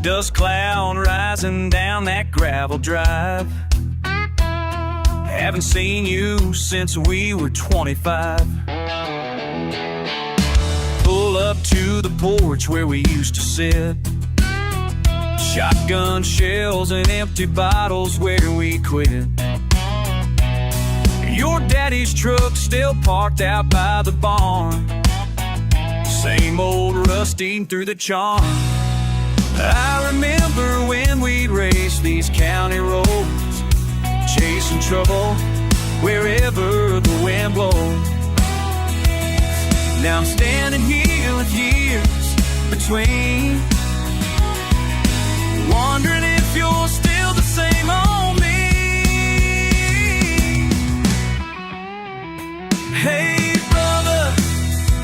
Dust cloud rising down that gravel drive. Haven't seen you since we were 25. Pull up to the porch where we used to sit. Shotgun shells and empty bottles where we quit. Your daddy's truck still parked out by the barn. Same old rusting through the charm. I remember when we'd race these county roads, chasing trouble wherever the wind blows. Now I'm standing here with years between, wondering if you're still the same on me. Hey brother,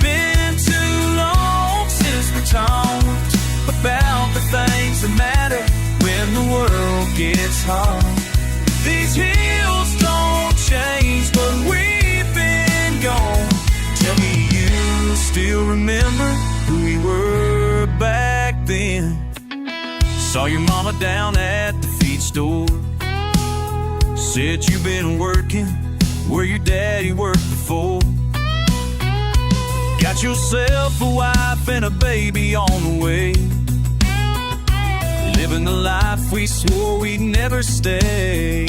been too long since we talked about the things that matter when the world gets hard. These hills don't change, but we've been gone. Tell me you still remember who we were back then. Saw your mama down at the feed store. Said you've been working where your daddy worked before. Got yourself a wife and a baby on the way, living the life we swore we'd never stay.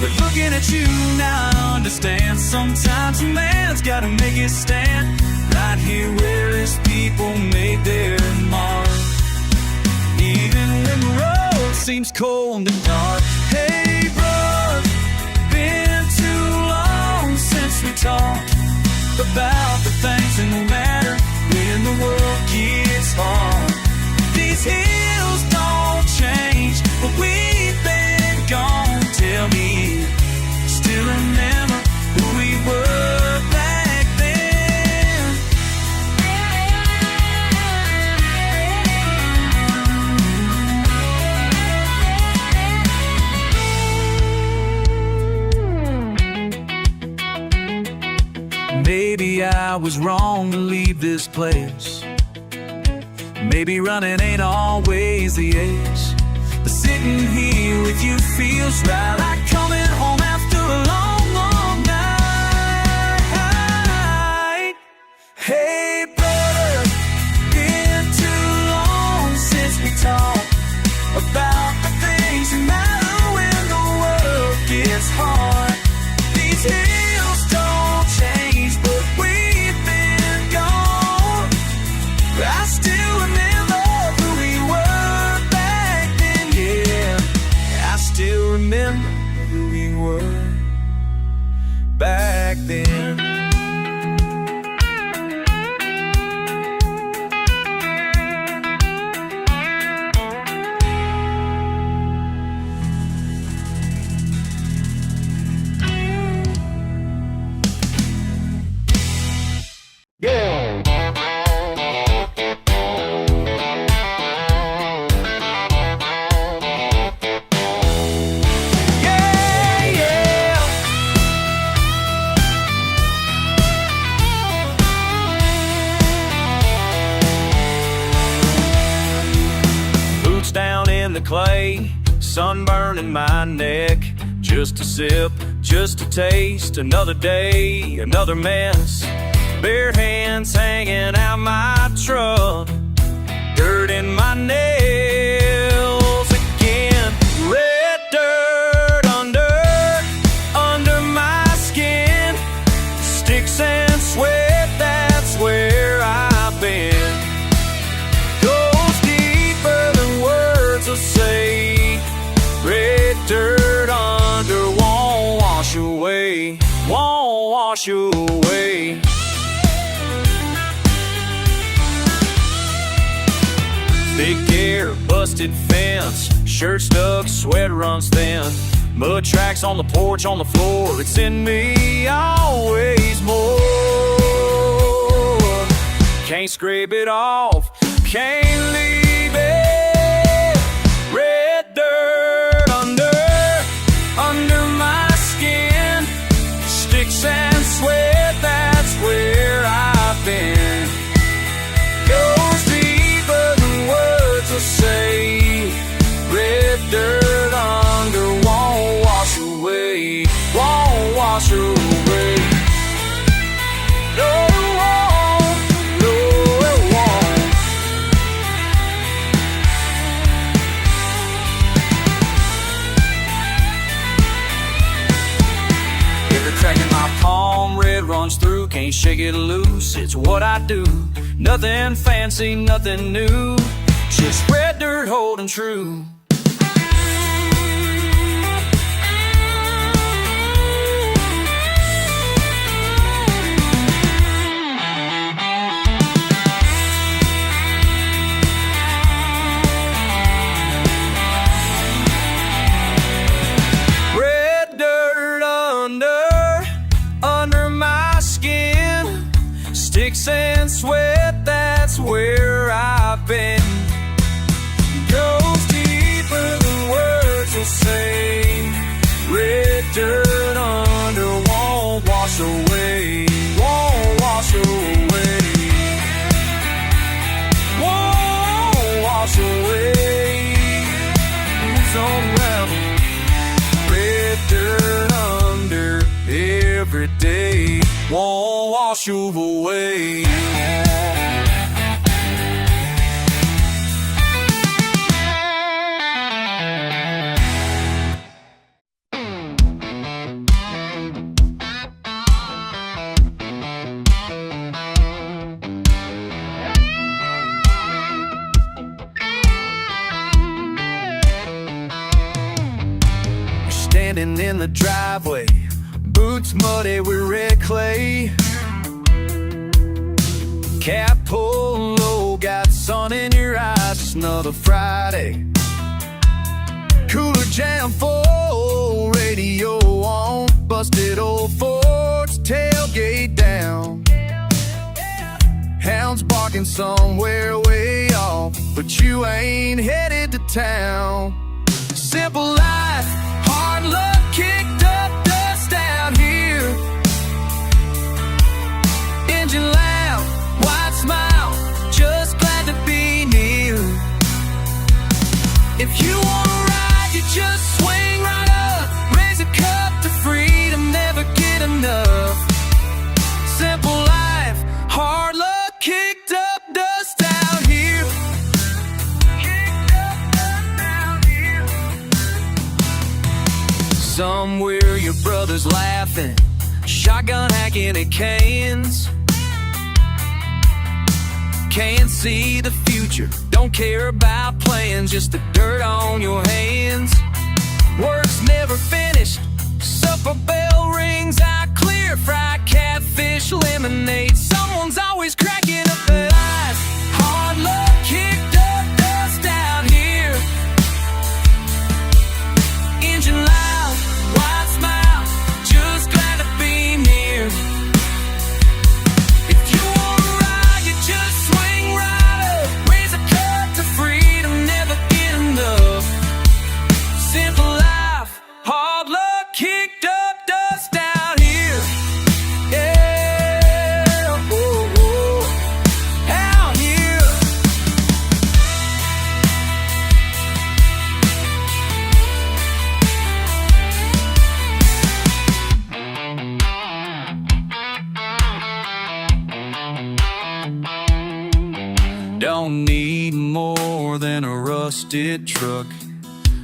But looking at you now I understand, sometimes a man's gotta make his stand right here where his people made their mark, even when the road seems cold and dark. Hey bro, been too long since we talked about the things that will matter when the world gets hard. These hills don't change, but we've been gone. Tell me, still remember who we were back then? Maybe I was wrong to leave this place. Maybe running ain't always the ace, but sitting here with you feels right, like coming home after a long, long night. Hey brother, been too long since we talked about the things that matter when the world gets hard. These hills don't change, but we've been gone. I still remember who we were back then, yeah. I still remember who we were back then. Clay, sunburn in my neck, just a sip, just a taste, another day, another mess, bare hands hanging out my truck, dirt in my nails again, red dirt under my skin, sticks and sweat, that's where I've been. Say, red dirt under won't wash away, won't wash away. Thick hair, busted fence, shirt stuck, sweat runs thin, mud tracks on the porch, on the floor, it's in me always more. Can't scrape it off, can't leave it. Red dirt under my skin, sticks and sweat, that's where I've been. Goes deeper than words can't shake it loose. It's what I do. Nothing fancy, nothing new. Just red dirt holding true. And sweat, that's where I've been. Goes deeper than words will say. Red dirt under won't wash away. Won't wash away. Won't wash away. It's unravel. Red dirt under every day. Won't wash you away. Standing in the driveway, boots muddy with red clay. Cap pulled low, got sun in your eyes, just another Friday. Cooler jam full, radio on, busted old Ford's tailgate down. Hounds barking somewhere way off, but you ain't headed to town. Simple life, hard luck, kicked up dust out here. Engine loud, wide smile, just glad to be near. If you wanna ride, you just swing right up. Raise a cup to freedom, never get enough. Simple life, hard luck, kicked up dust out here. Kicked up dust out here. Somewhere your brother's laughing, shotgun hacking at cans. Can't see the future, don't care about plans, just the dirt on your hands. Work's never finished, supper bell rings out clear. Fried catfish, lemonade, someone's always cracking up their eyes. Hard luck, kicked up dust out here. Engine loud, wide smile, just glad to be near. If you wanna ride, you just swing right up. Raise a cup to freedom, never get enough. Simple life, hard luck, kicked up dust out here. Yeah, oh, oh, out here. Don't need more than a rusted truck.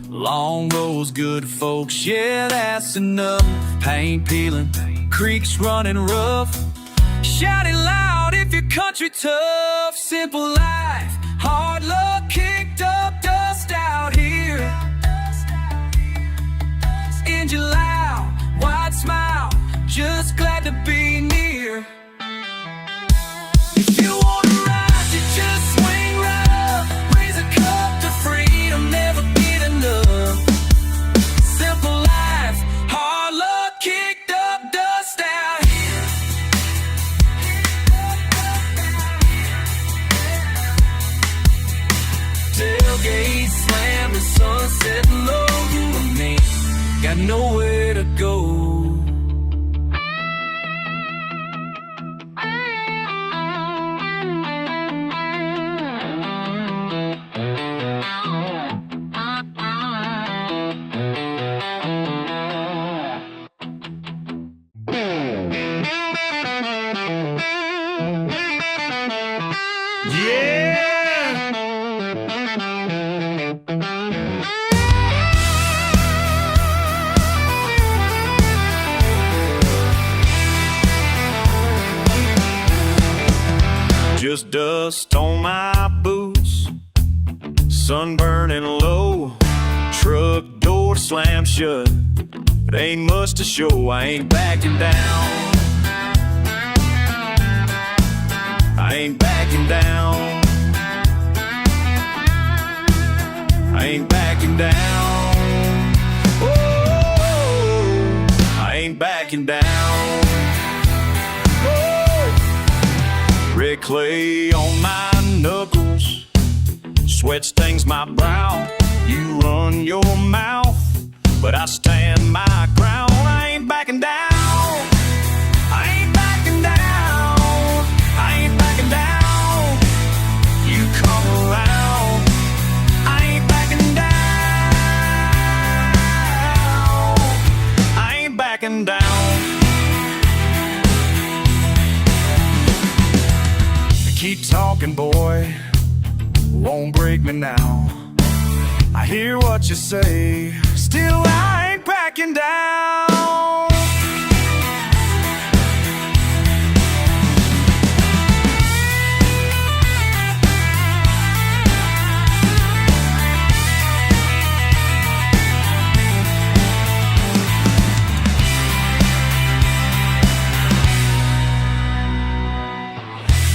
Long roads, good folks, yeah, that's enough. Paint peeling, creeks running rough. Shout it loud if your country tough. Simple life, hard luck, kicked up dust out here. Engine loud, wide smile, just glad to be near. If you wanna ride, you just swing right up. Raise a cup to freedom, never get enough. Simple life, hard luck, kicked up dust out here. Tailgate slam, the sunset low. I mean, got nowhere to go. just dust on my boots, sun burning low, truck door slammed shut. It ain't much to show, I ain't backing down. I ain't backing down. I ain't backing down. Oh, I ain't backing down. Oh. Red clay on my knuckles, sweat stains my brow. You run your mouth, but I stand my ground. I ain't backing down. I ain't backing down. I ain't backing down. You come around. I ain't backing down. I ain't backing down. Keep talking, boy. Won't break me now. I hear what you say, still I ain't backing down.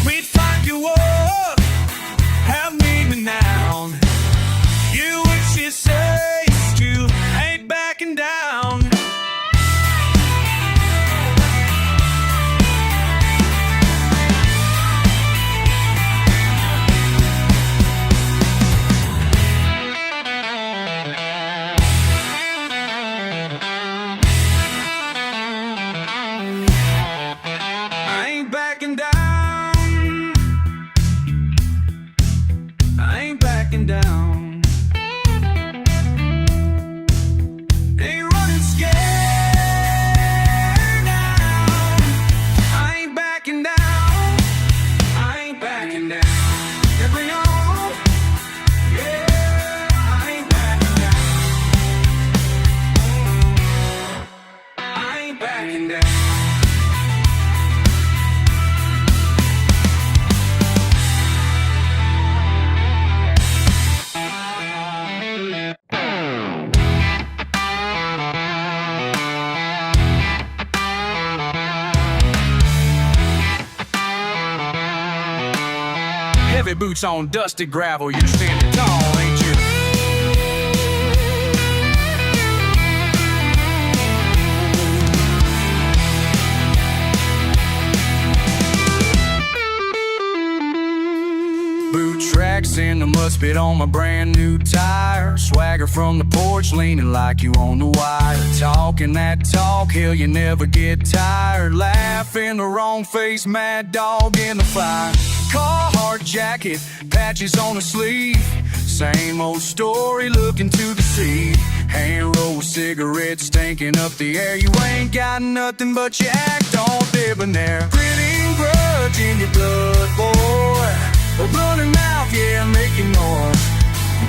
We'd fuck you up, have me down. You wish you say you ain't backing down. I ain't backing down. I ain't backing down. Ain't running scared now. I ain't backing down. I ain't backing down. Yeah, bring on. Yeah, I ain't backing down. I ain't backing down. Heavy boots on dusty gravel, you're standing tall, ain't you? Boot tracks in the mud spit on my brand new tire. Swagger from the porch, leaning like you on the wire. Talking that talk, hell you never get tired. Laughing the wrong face, mad dog in the fire. Carhartt jacket, patches on the sleeve. Same old story, looking to the sea. Hand roll cigarettes, stinking up the air. You ain't got nothing but your act on debonair. Gritting grudge in your blood, boy. A running mouth, yeah, making noise.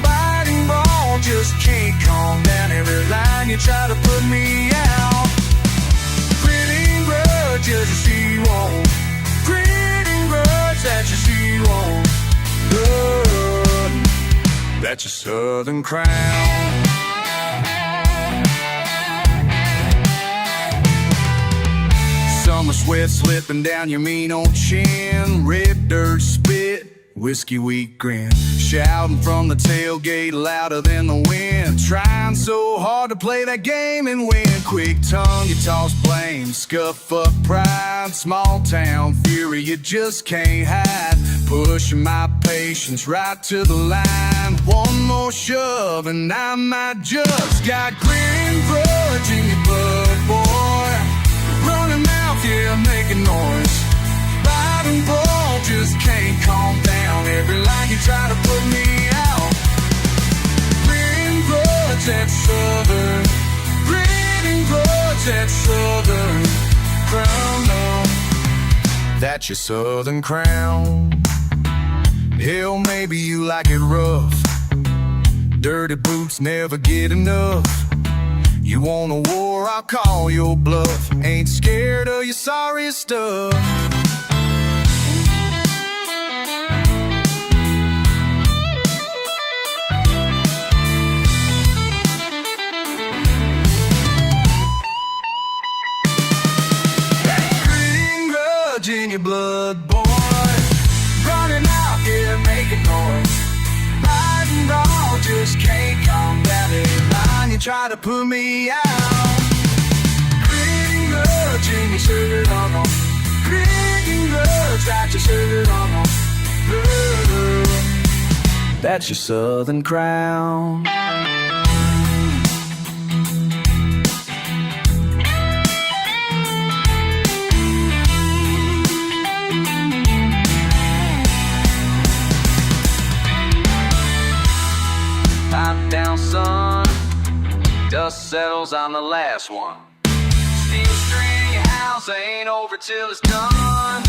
Biting ball, just can't calm down. Every line you try to put me out. Gritting grudge, just see you won't. Gritting grudge that you see you won't. Good, that's your Southern crown. Summer sweat slipping down your mean old chin. Red dirt spit, whiskey wheat grin. Shouting from the tailgate louder than the wind. Trying so hard to play that game and win. Quick tongue, you toss blame. Scuff up pride. Small town fury, you just can't hide. Pushing my patience right to the line. One more shove and I might just got grin grudge in your blood, boy. Running mouth, yeah, making noise. Biting ball, just can't calm down. Every line you try to put me out. Gritting grudge that Southern. Gritting grudge that Southern crown. No, that's your Southern crown. Hell, maybe you like it rough. Dirty boots never get enough. You want a war, I'll call your bluff. Ain't scared of your sorry stuff. try to put me out. Creedence Clearwater, Jimmy shirt on off. Creedence Clearwater, got your shirt on off. That's your Southern crown. Pipe down, son. Dust settles on the last one. Steel string your house ain't over till it's done.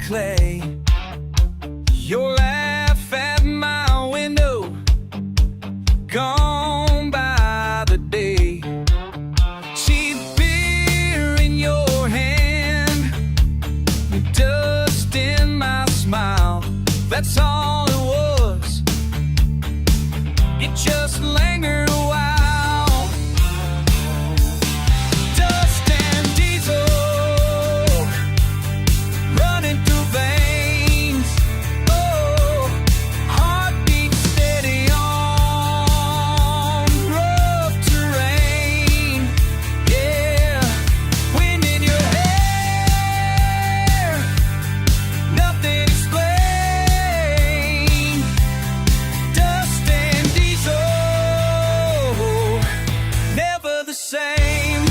Clay, your laugh at my window, gone by the day. Cheap beer in your hand, dust in my smile. That's all it was. It just lingered a while. Dust and diesel running through veins. Oh, heartbeat steady on rough terrain. Yeah, wind in your hair, nothing explained. Dust and diesel, never the same.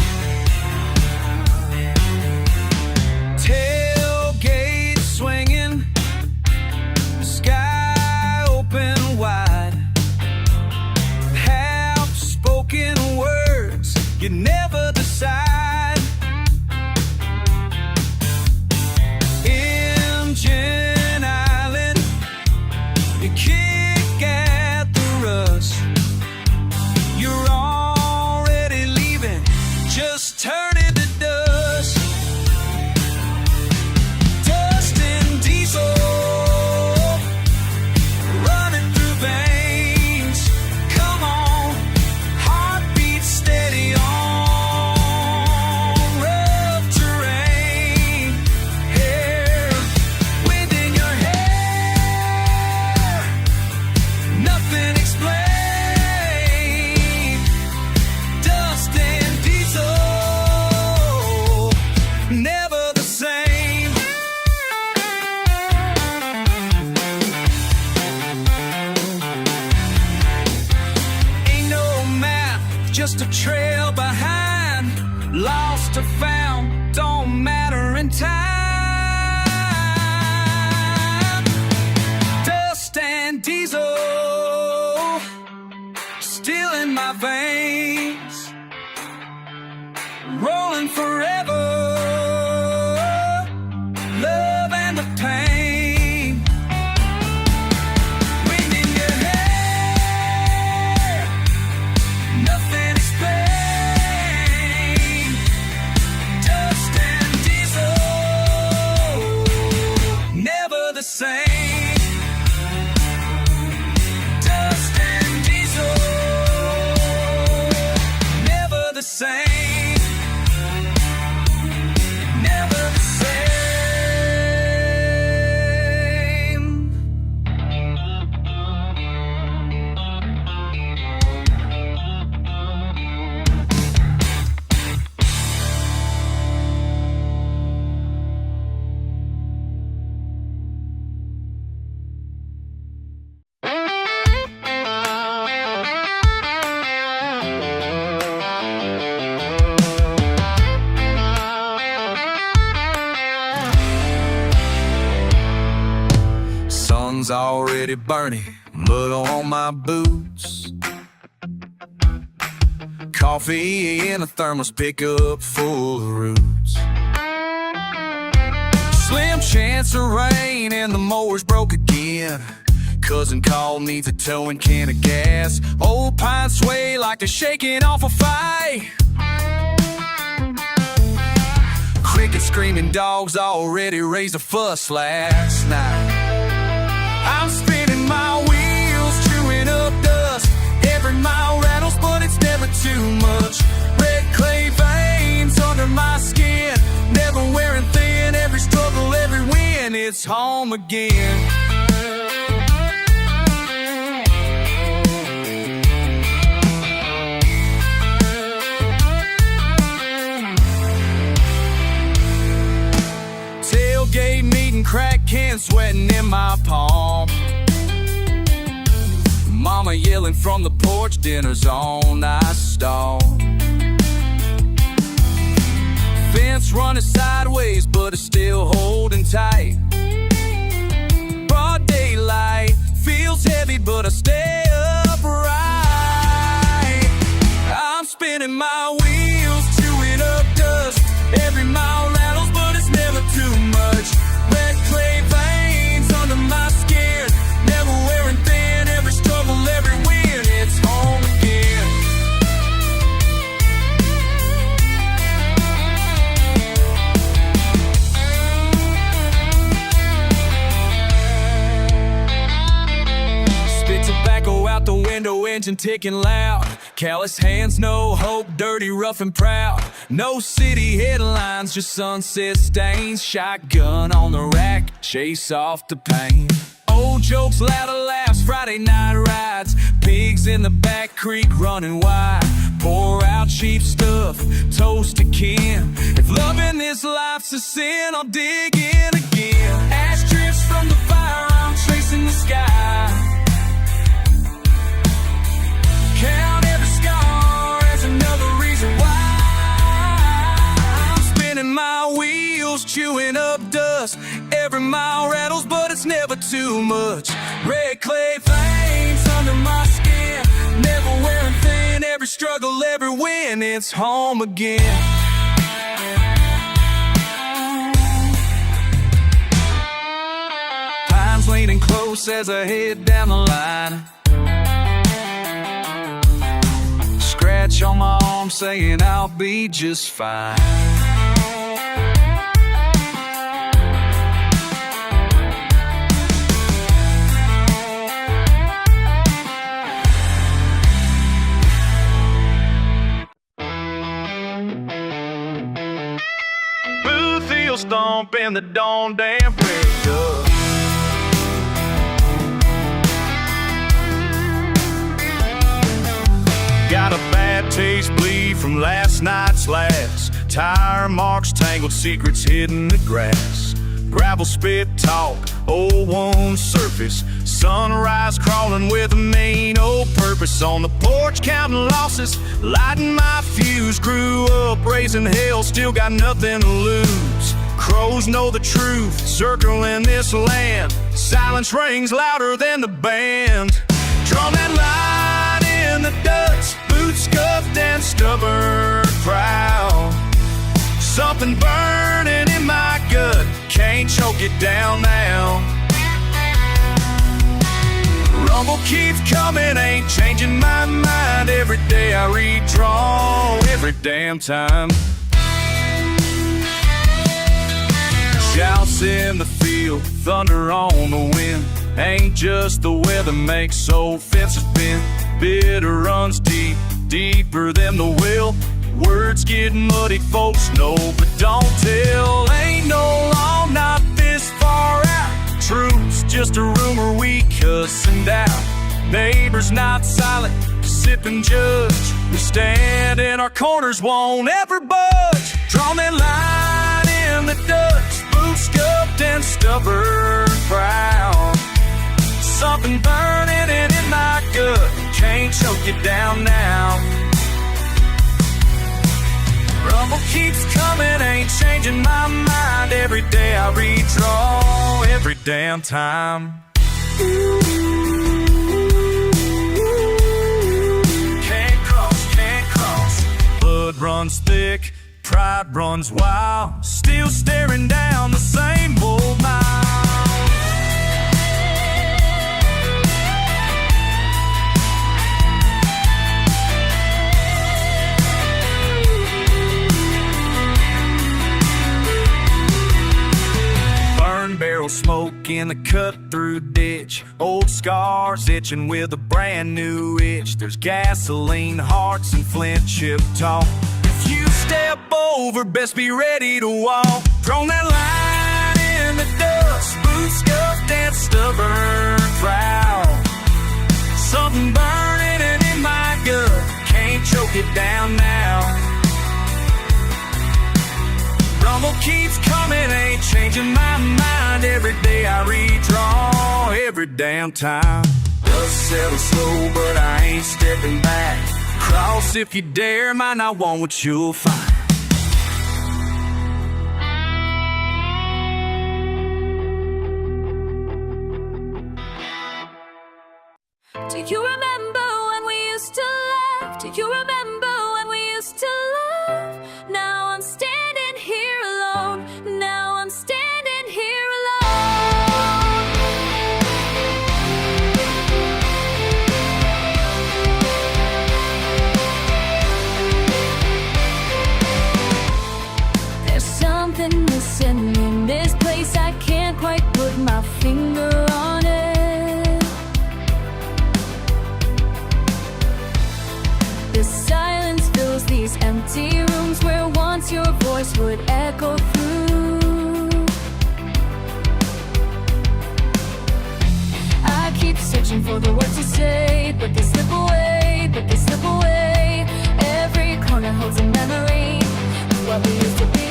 Tailgate swinging, sky open wide. Half-spoken words, you never decide. Engine island, you kick at the rust. You're already leaving, just turning to dust. Dust and diesel running through veins. Come on, heartbeat steady on rough terrain. Hair, wind in your hair, nothing explained. Dust and diesel, never the same. Ain't no map, just a trail behind. Lost or found, don't matter in time. Dust and diesel, still in my veins, rolling forever. Love and the pain. Wind in your hair, nothing explained. Dust and diesel, never the same. Dust and diesel, never the same. Never the same. Sun's already burning, mud on my boots. Coffee in a thermos pickup full of roots. Slim chance of rain and the mower's broke again. Cousin call, needs a towing can of gas. Old pines sway like they're shaking off a fight. Cricket screaming dogs already raised a fuss last night. I'm spinning my wheels, chewing up dust. Every mile rattles, but it's never too much. Red clay veins under my skin, never wearing thin. Every struggle, every win, it's home again. Tailgate meeting, crack can sweating in my palm. Mama yelling from the porch, dinner's on, I stall. Fence running sideways, but it's still holding tight. Broad daylight feels heavy, but I stay upright. I'm spinning my wheels, chewing up dust. Every mile rattles, but it's never too much. Red clay veins under my skin, never wearing thin. Every struggle, every win, it's home again. Spit tobacco out the window, engine ticking loud. Callous hands, no hope, dirty, rough and proud. No city headlines, just sunset stains. Shotgun on the rack, chase off the pain. Old jokes, louder laughs, Friday night rides. Pigs in the back creek running wide. Pour out cheap stuff, toast to kin. If loving this life's a sin, I'll dig in again. Ash drips from the fire, I'm tracing the sky. Count every scar as another reason why. I'm spinning my wheels, chewing up dust. Every mile rattles, but it's never too much. Red clay veins under my skin, never wearing thin. Every struggle, every win, it's home again. Pines leaning close as I head down the line. Scratch on my arm saying I'll be just fine. Booth heel stomp in the dawn damn break up. Got a bad taste, bleed from last night's last. Tire marks, tangled secrets hidden in the grass. Gravel spit talk, old wound surface. Sunrise crawling with a main old purpose. On the porch counting losses, lighting my fuse. Grew up raising hell, still got nothing to lose. Crows know the truth, circling this land. Silence rings louder than the band. Drum that line in the dust, boots scuffed and stubborn proud. Something burning in my gut, can't choke it down now. Rumble keeps coming, ain't changing my mind. Every day I redraw, every damn time. Shouts in the field, thunder on the wind. Ain't just the weather makes old fences bend. Bitter runs deep, deeper than the will. Words get muddy, folks know, but don't tell. Ain't no law, not this far out. Truth's just a rumor we cuss and doubt. Neighbors not silent, sipping judge. We stand in our corners, won't ever budge. Drawn that line in the dust, boots scuffed and stubborn proud. Something burning in my gut, can't choke you down now. Rumble keeps coming, ain't changing my mind. Every day I redraw, every damn time. Can't cross. Blood runs thick, pride runs wild. Still staring down the same old mile. in the cut-through ditch, old scars itching with a brand new itch. There's gasoline, hearts, and flint chip talk. If you step over, best be ready to walk. Thrown that line in the dust, boots scuffed and stubborn proud. Something burning and in my gut, can't choke it down now. Rumble keeps coming, ain't changing my mind. Every day I redraw, every damn time. Dust settles slow, but I ain't stepping back. Cross if you dare, might not want what you'll find. Do you remember when we used to laugh? Do you remember when we used to laugh? Now I'm standing here alone. Now I'm standing here alone. There's something missing in this place. I can't quite put my finger on it. The silence fills these empty rooms where once your voice would echo through. I keep searching for the words to say, but they slip away, but they slip away. Every corner holds a memory of what we used to be.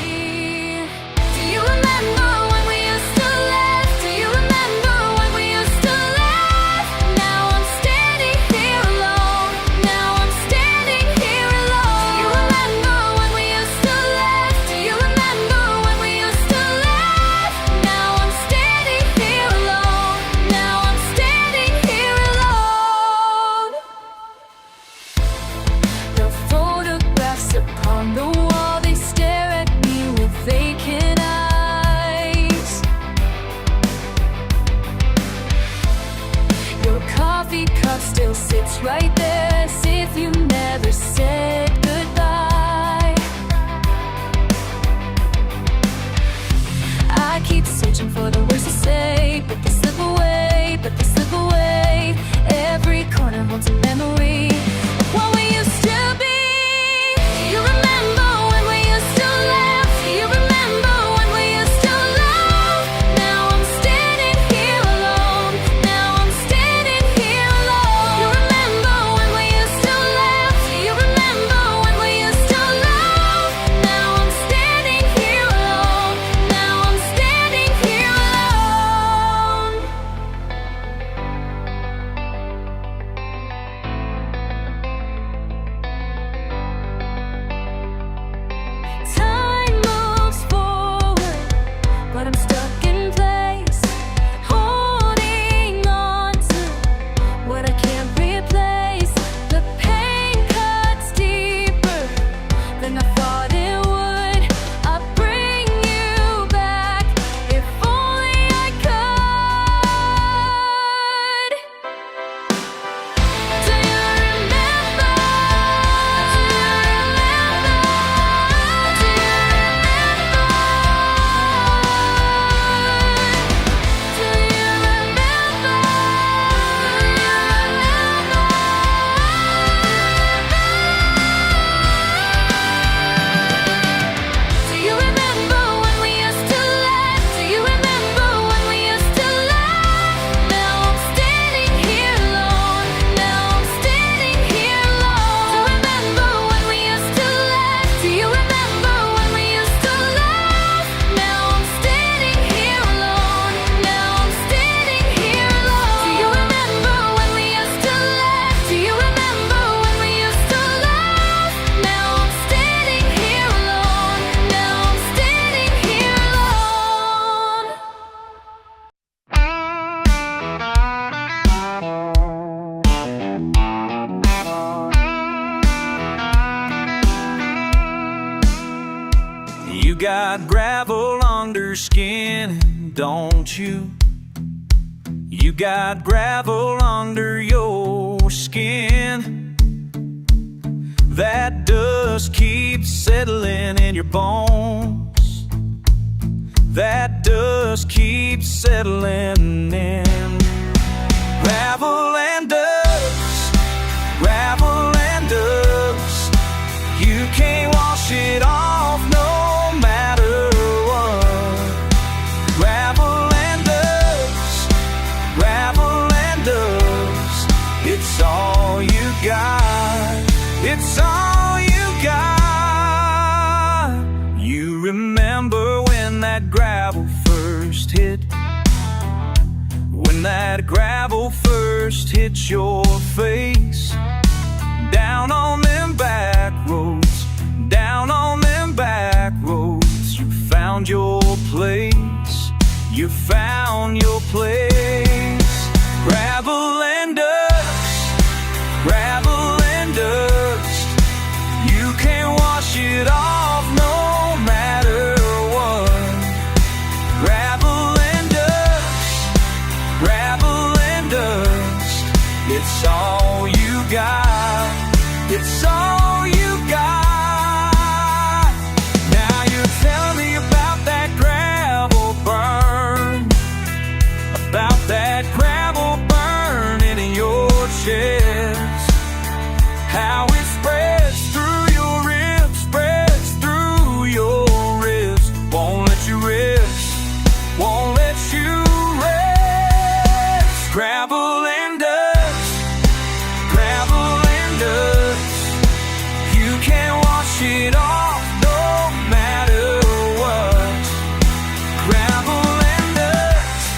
Do you remember when we used to laugh? Do you remember when we used to laugh? Now I'm standing here alone. Now I'm standing here alone. Do you remember when we used to laugh? Do you remember when we used to laugh? Now I'm standing here alone. Now I'm standing here alone. The photographs upon the wall, they stare at me with vacant eyes. Your coffee cup still sits right there as if you never said goodbye. I keep searching for the words to say, but they slip away, but they slip away. Every corner holds a memory of what we used to be. Do you remember when we used to laugh? Do you remember when we used to laugh? Now I'm standing here alone. Now I'm standing here alone. Do you remember when we used to laugh? Do you remember when we used to laugh? Now I'm standing here alone. Now I'm standing here alone. Time moves forward, but I'm stuck in place, holding on to what I can't replace. The pain cuts deeper than I thought it would. I'll bring you back if only I could. Do you remember? Do you remember? Do you remember? Do you remember? Do you remember when we used to laugh? Do you remember when we used to laugh? Now I'm standing here alone. Now I'm standing here alone. Do you remember when we used to laugh? Do you remember when we used to laugh? Now I'm standing here alone. Now I'm standing here alone. Do you remember when we used to laugh? Do you remember when we used to laugh? Now I'm standing here alone. Now I'm standing here alone. You got gravel under skin, don't you? You got gravel under your skin. That dust keeps settling in your bones. that dust keeps settling in. Gravel and dust, gravel and dust. You can't wash it off no matter what. Gravel and dust, gravel and dust. It's all you got, it's all you got. You remember when that gravel first hit? When that gravel first hit your face? Down on them back roads, down on them back roads, you found your place, you found your place. Gravel and dust, gravel and dust. You can't wash it off no matter what. Gravel and dust, gravel and dust. It's all you got, it's all you got. Now you tell me about that gravel burn, about that gravel burning in your chest. How it spreads through your ribs, spreads through your ribs. Won't let you rest, won't let you rest. Gravel and dust, gravel and dust. You can't wash it off no matter what. Gravel and dust,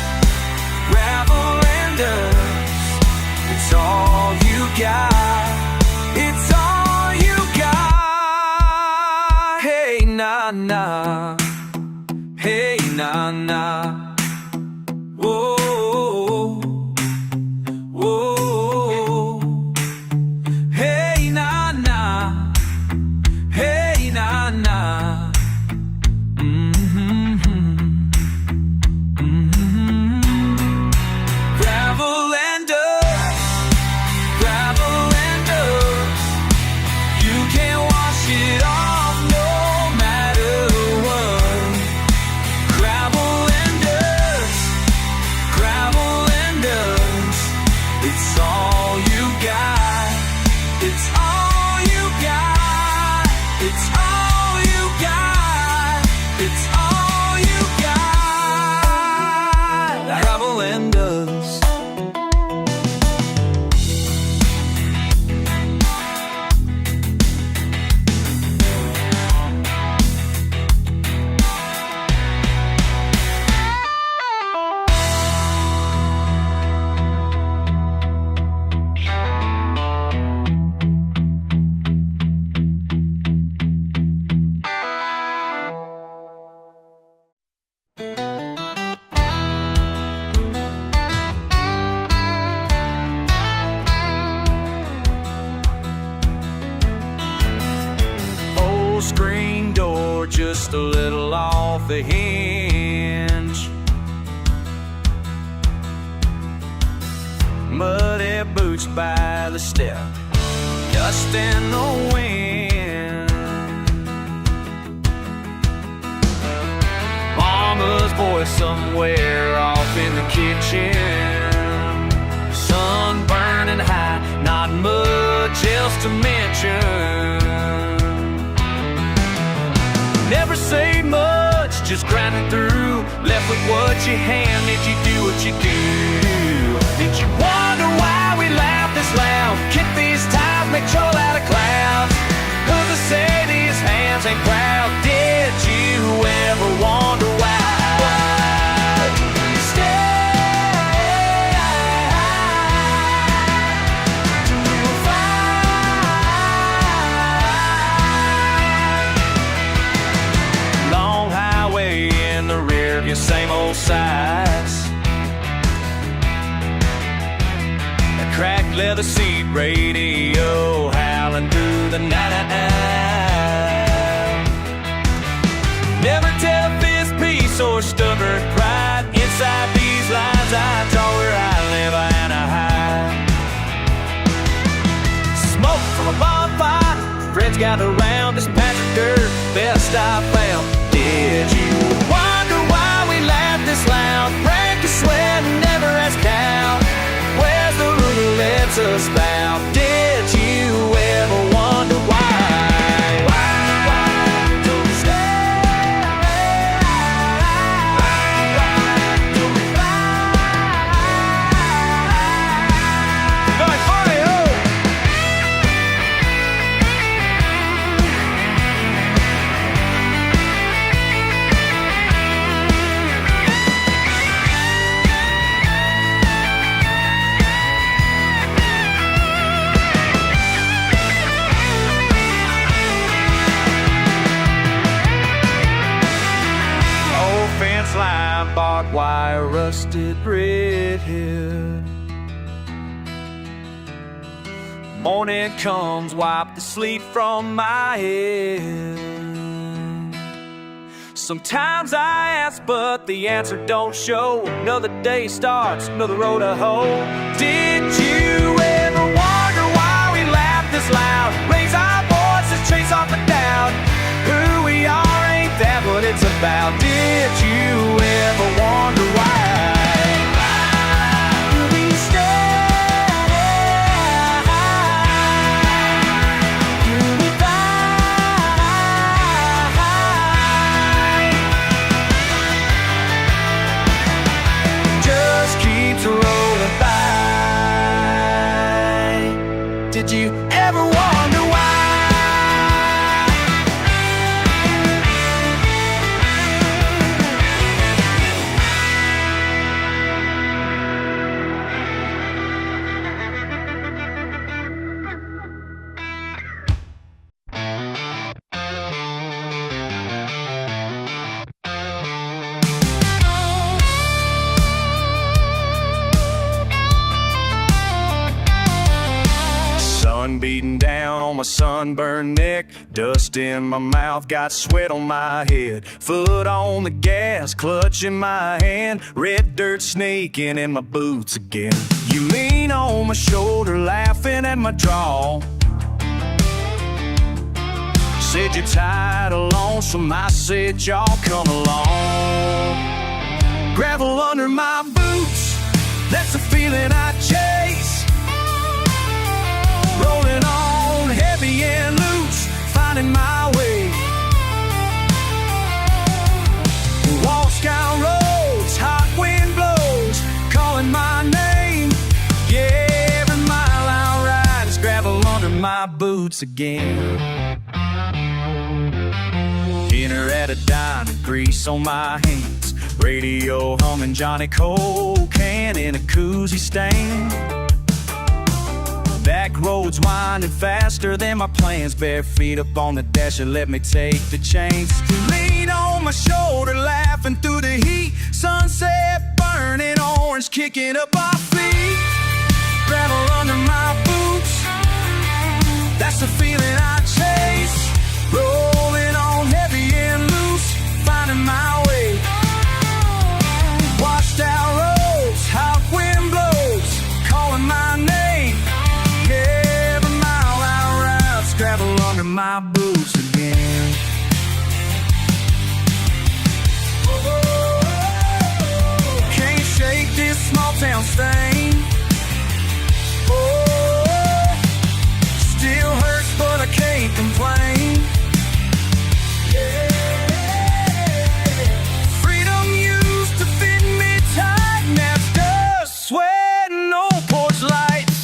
gravel and dust. It's all you got, it's all you got. Hey na na, hey na na. Whoa, whoa. Hey na na, hey na na. Gravel and dust, gravel and dust. You can't wash it off no matter what. Gravel and dust, gravel and dust. It's all you got, it's all you got, it's all you got, it's all you got. Gravel and dust. Old screen door just a little off the hinge. Muddy boots by the step, dust in the wind. Mama's voice somewhere off in the kitchen. Sun burning high, not much else to mention. Never say much, just grinding through. Left with what you had, did you do what you do? Did you wonder why we laugh this loud? Kick these tires, make troll out of clouds. Who's to say these hands ain't proud? Did you ever wonder why? You stay till you find. Long highway in the rear, your same old sights. A cracked leather seat radio howling through the night. Never tell fist peace or stubborn pride. Inside these lines I draw where I live and I hide. Smoke from a bonfire, friends gather around this patch of dirt, best I found. Did you wonder why rusted redhead. Morning comes, wipe the sleep from my head. Sometimes I ask, but the answer don't show. Another day starts, another road to hoe. Did you ever wonder why we laugh this loud? Raise our voices, chase off the doubt. Who we are ain't that what it's about. Did you ever wonder why? We stay, we fight. Just keeps rolling by. Did you ever wonder why? Sun beating down on my sunburned neck, dust in my mouth, got sweat on my head. Foot on the gas, clutch in my hand, red dirt snaking in my boots again. You lean on my shoulder, laughing at my drawl. Said you're tired of lonesome, I said y'all come along. Gravel under my boots, that's the feeling I chase. Rolling on heavy and loose, finding my way. Walk scout roads, hot wind blows, calling my name. Yeah, every mile I ride is gravel under my boots again. Dinner at a diner, grease on my hands, radio humming Johnny Cocaine in a koozie stand. Back roads winding faster than my plans. Bare feet up on the dash and let me take the chance. Lean on my shoulder, laughing through the heat. Sunset burning orange, kicking up our feet. Gravel under my boots, that's the feeling I chase. Rolling on heavy and loose, finding my way. Washed out roads, hot wind blows, calling my name. Every mile I ride, gravel under my boots again. Can't shake this small town stain. Oh, still hurts, but I can't complain. Freedom used to fit me tight, now it's dust, sweat, and old porch lights.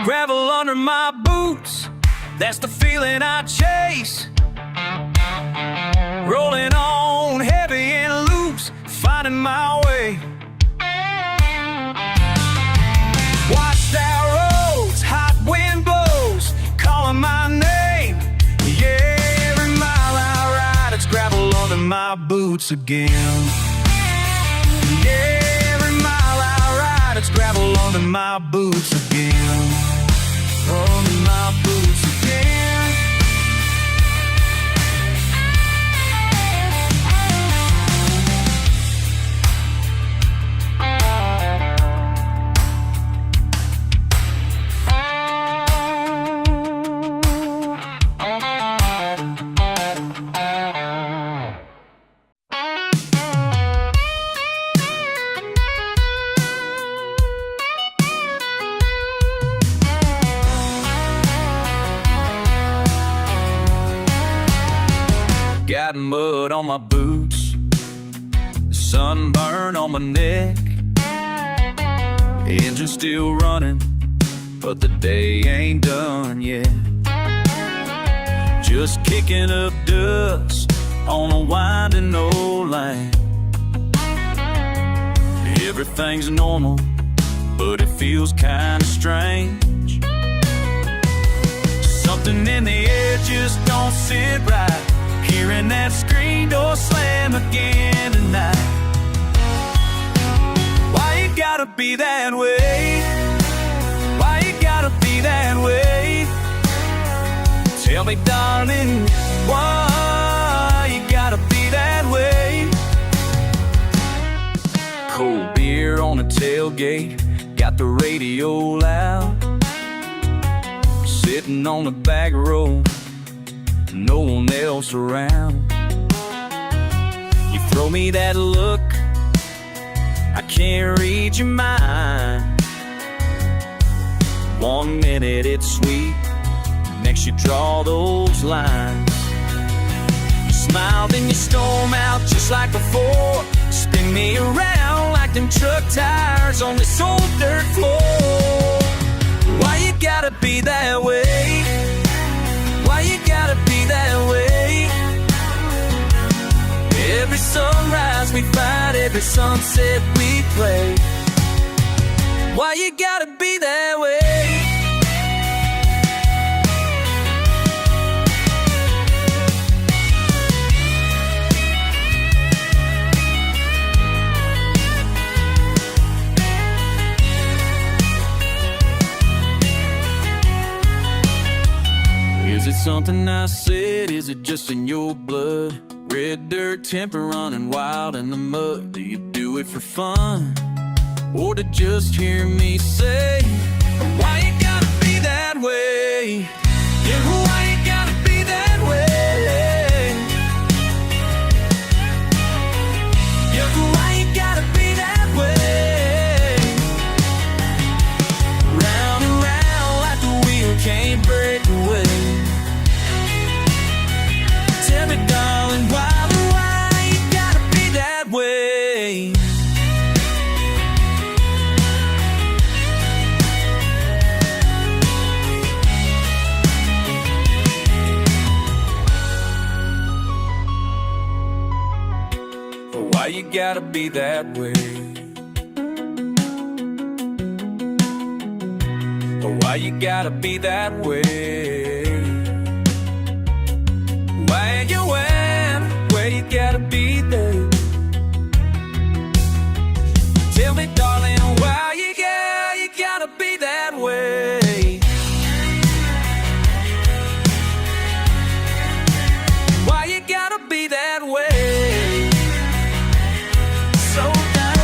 Gravel under my boots, that's the feeling I chase. Rolling on heavy and loose, finding my way. Washed out roads, hot wind blows, calling my name. Yeah, every mile I ride, it's gravel under my boots again. Yeah, every mile I ride, it's gravel under my boots again. Under my boots again. Got mud on my boots, sunburn on my neck. Engine still running, but the day ain't done yet. Just kicking up dust on a winding old lane. Everything's normal, but it feels kinda strange. Something in the air just don't sit right. Hearing that screen door slam again tonight. Why you gotta be that way? Why you gotta be that way? Tell me, darling, why you gotta be that way? Cold beer on a tailgate, got the radio loud. Sitting on the back row, no one else around. You throw me that look, I can't read your mind. 1 minute it's sweet, next you draw those lines. You smile, then you storm out just like before. Spin me around like them truck tires on this old dirt floor. Why you gotta be that way? Why you gotta be that way? Every sunrise we fight, every sunset we play. Why you gotta be that way? Is it something I said? Is it just in your blood? Red dirt temper running wild in the mud. Do you do it for fun? Or to just hear me say, why you gotta be that way? Yeah, why you gotta be that way? Yeah, why you gotta be that way? Round and round like the wheel can't break away. Tell me, darling, why you gotta be that way? Why you gotta be that way? Why you gotta be that way? Where you at? Where you gotta be there? Tell me, darling, why you gotta be that way? Why you gotta be that way? So down.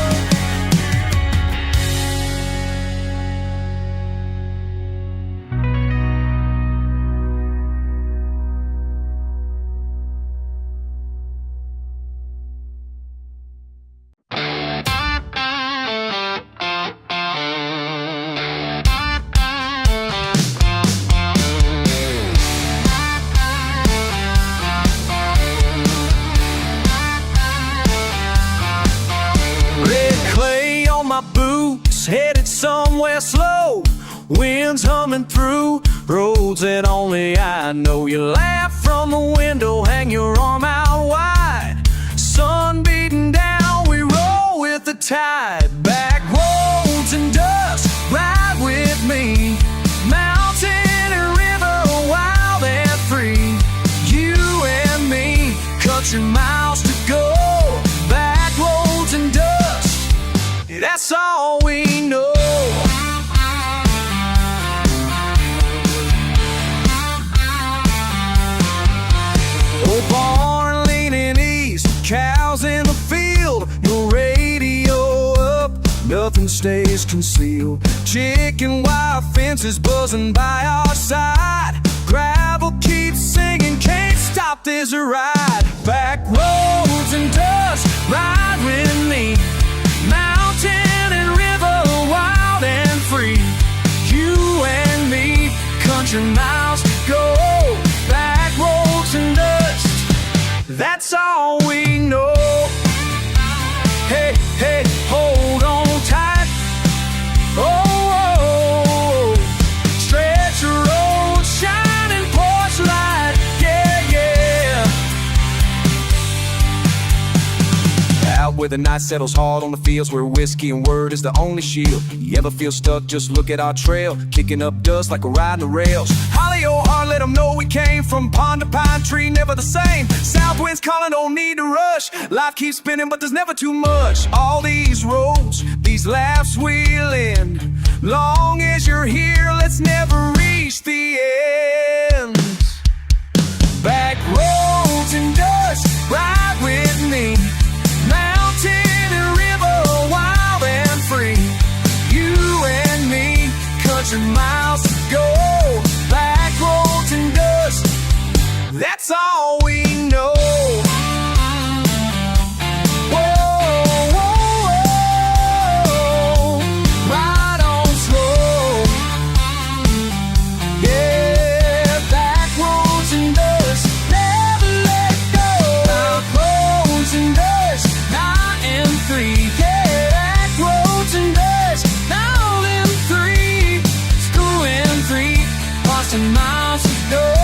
Headed somewhere slow, winds humming through roads that only I know. You laugh from the window, hang your arm out wide. Sun beating down, we roll with the tide. Back roads and dust, ride with me. Mountain and river, wild and free. You and me, country miles to go. Back roads and dust, that's all we know. Oh, barn leaning east, cows in the field. Your radio up, nothing stays concealed. Chicken wire fences buzzing by our side. Gravel keeps singing, can't stop this ride. Back roads and dust, ride with me. Mountain and river, wild and free. You and me, country miles to go. Back roads and dust, that's all we know. Hey, hey, hold on tight. Oh, stretch the road, shining porch light. Yeah, yeah. out where the night settles hard on the fields, where whiskey and word is the only shield. You ever feel stuck? Just look at our trail, kicking up dust like we're riding the rails. Holly, oh heart, let them know we came from pond to pine tree, never the same. South wind's calling, don't need to rush. Life keeps spinning, but there's never too much. All these roads, these laughs we'll end. Long as you're here, let's never reach the end. Back roads and dust, ride with me. Mountain and river, wild and free. You and me, country miles to go. Back roads and dust, that's all we know. Miles to go,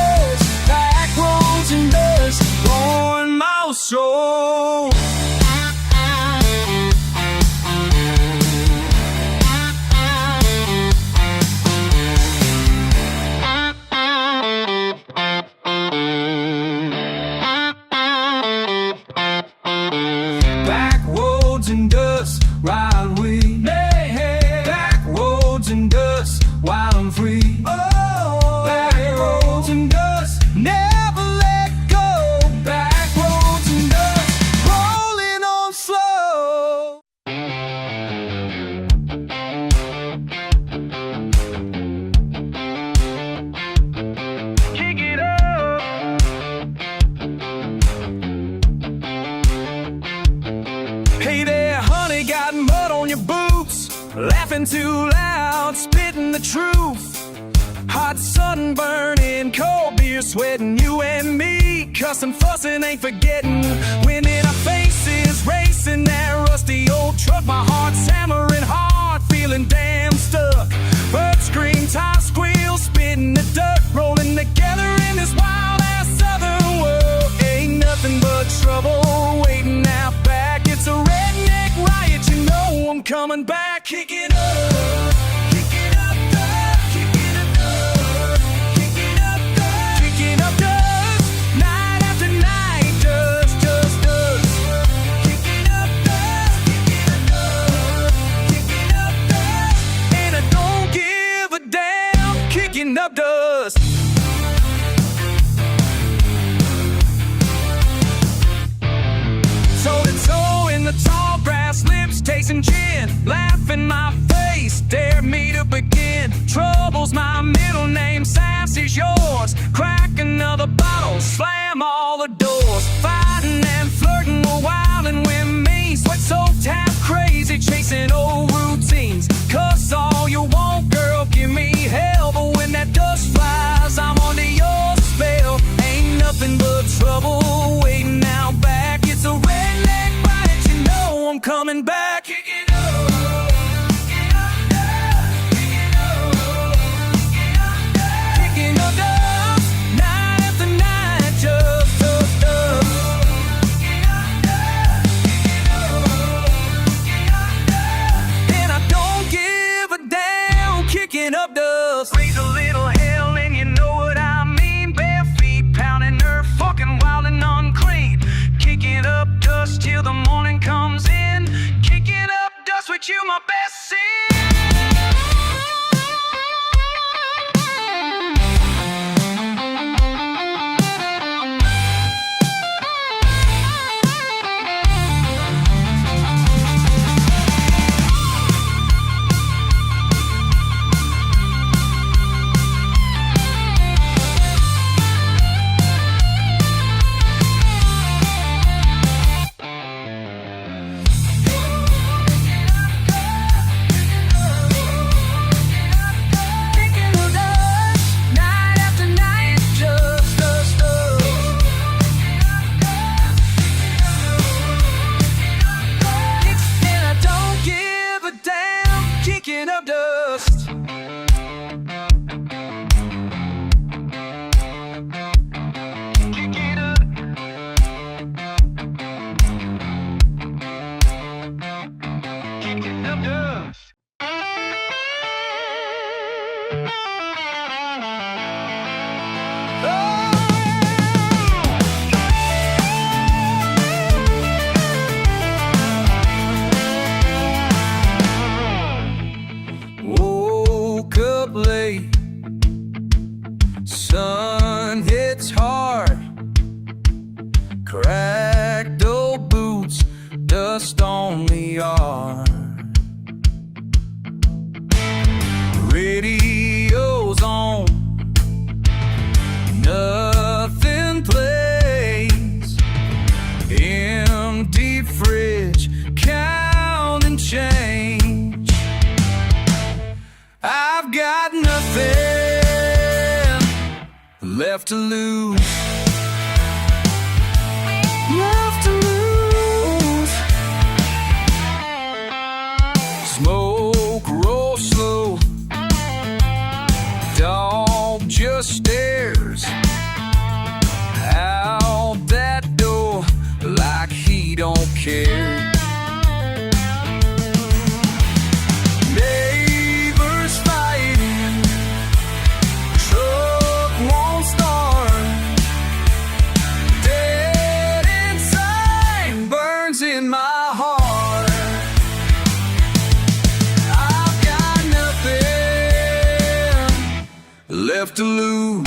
back roads and dust, blowing my soul. Back roads and dust, ride we. Hey, hey. Back roads and dust, wild and free. And dust, never let go. Back roads and dust, rolling on slow. Kick it up. Hey there, honey, got mud on your boots. Laughing too loud, spitting the truth. Hot sun burning, cold beer sweating. You and me, cussing, fussing, ain't forgetting. Wind in our faces, racing that rusty old truck. My heart's hammering hard, feeling damn stuck. Birds scream, tires squeal, spitting the dirt. Rolling together in this wild-ass southern world. Ain't nothing but trouble waiting out back. It's a redneck riot, you know I'm coming back. Kick it up. Up dust. Toe to toe in the tall grass, lips tasting gin. Laugh in my face, dare me to begin. Trouble's my middle name, sass is yours. Crack another bottle, slam all the doors. Fighting and flirting, we're wildin' with me. Sweat soaked, half crazy, chasing old routines. Cuss all you want, girl, give me hell. But when that dust flies, I'm under your spell. Ain't nothing but trouble waiting out back. It's a redneck riot, you know I'm coming back. Kick it up. Kicking up dust, night after night, just dust. And I don't give a damn, kicking up dust. Raise a little hell and you know what I mean. Bare feet pounding earth, fucking wild and unclean. Kicking up dust till the morning comes in. Kicking up dust with you, my best sin. are. Radio's on, nothing plays. Empty fridge, counting change. I've got nothing left to lose. Left to lose. Smoke, roll slow. Dog just stares out that door like he don't care. Neighbors fighting, truck won't start. Dead inside, burns in my heart. I've got nothing left to lose.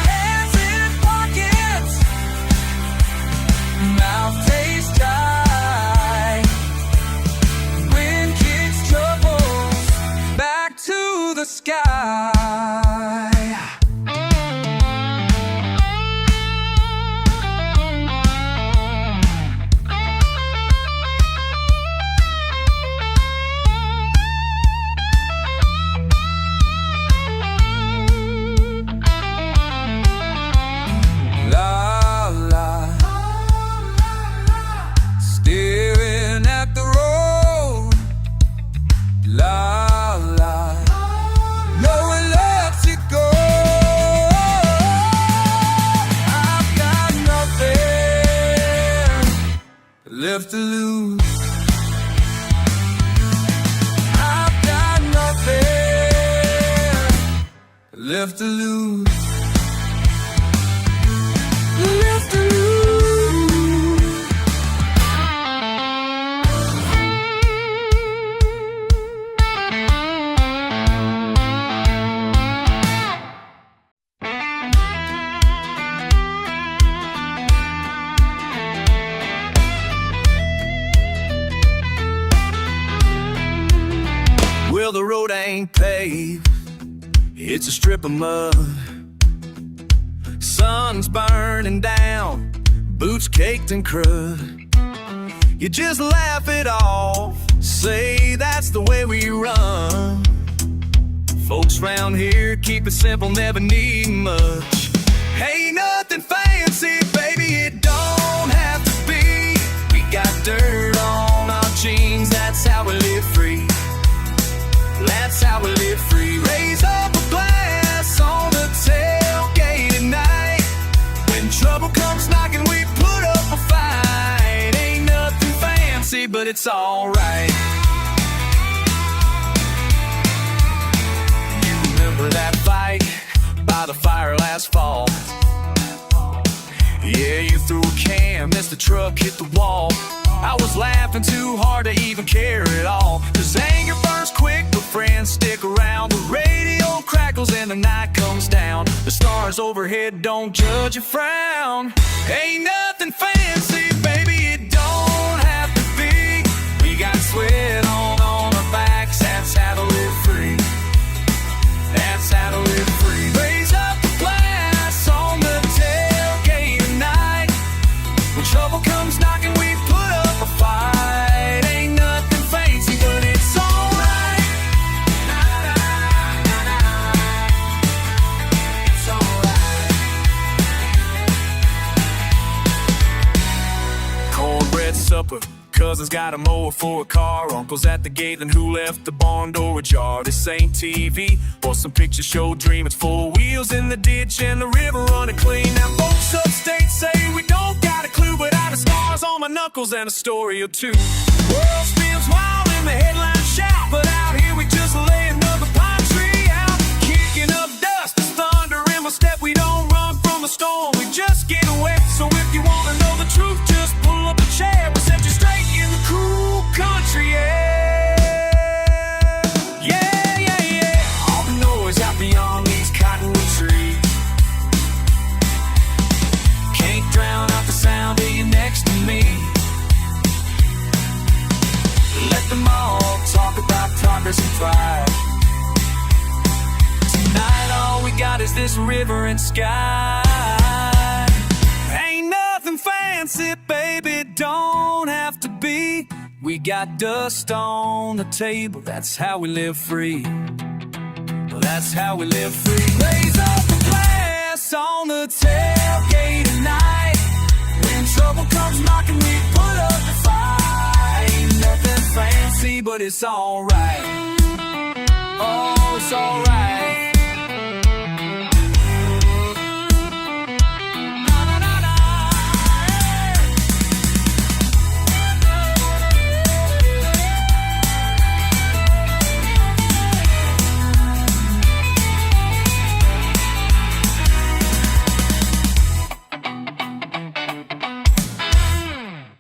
Hands in pockets, mouth tastes dry. Wind kicks troubles back to the sky. La la, staring at the road. La la, no one lets it go. I've got nothing left to lose. I've got nothing left to lose. Left to lose. Well, the road ain't paved, it's a strip of mud. Sun's burning down, boots caked in crud. You just laugh it off, say that's the way we run. Folks round here keep it simple, never need much. Ain't nothing fancy, baby, it don't have to be. We got dirt on our jeans, that's how we live free. That's how we live free. Raise up a glass on the tailgate at night. When trouble comes knocking, we put up a fight. Ain't nothing fancy, but it's alright. You remember that fight by the fire last fall? Yeah, you threw a can, missed the truck, hit the wall. I was laughing too hard to even care at all. 'Cause anger burns quick, but friends stick around. The radio crackles and the night comes down. The stars overhead don't judge or frown. Ain't nothing fancy, baby, it don't have to be. We got sweat on our backs, that's how to live free. That's how to live free. Raise up the glass on the tailgate at night. When trouble comes knocking, we put up a fight. Ain't nothing fancy, but it's alright. It's alright. Cornbread supper, cousins got a mower for a car. Uncle's at the gate, and who left the barn door ajar? This ain't TV or some picture show dream. It's four wheels in the ditch and the river running clean. Now folks upstate say we don't got a clue, but I got scars on my knuckles and a story or two. World spins wild and the headlines shout, but out here we just lay another pine tree out. Kicking up dust, there's thunder in my step. We don't run from the storm, we just get wet. So if you wanna know the truth, just pull up a chair. We'll set you straight in the cool country air. Yeah, yeah, yeah. as this river and sky. Ain't nothing fancy, baby, don't have to be. We got dust on the table, that's how we live free. That's how we live free. Raise up a glass on the tailgate tonight. When trouble comes knocking, we put up a fight. Ain't nothing fancy, but it's alright. Oh, it's alright.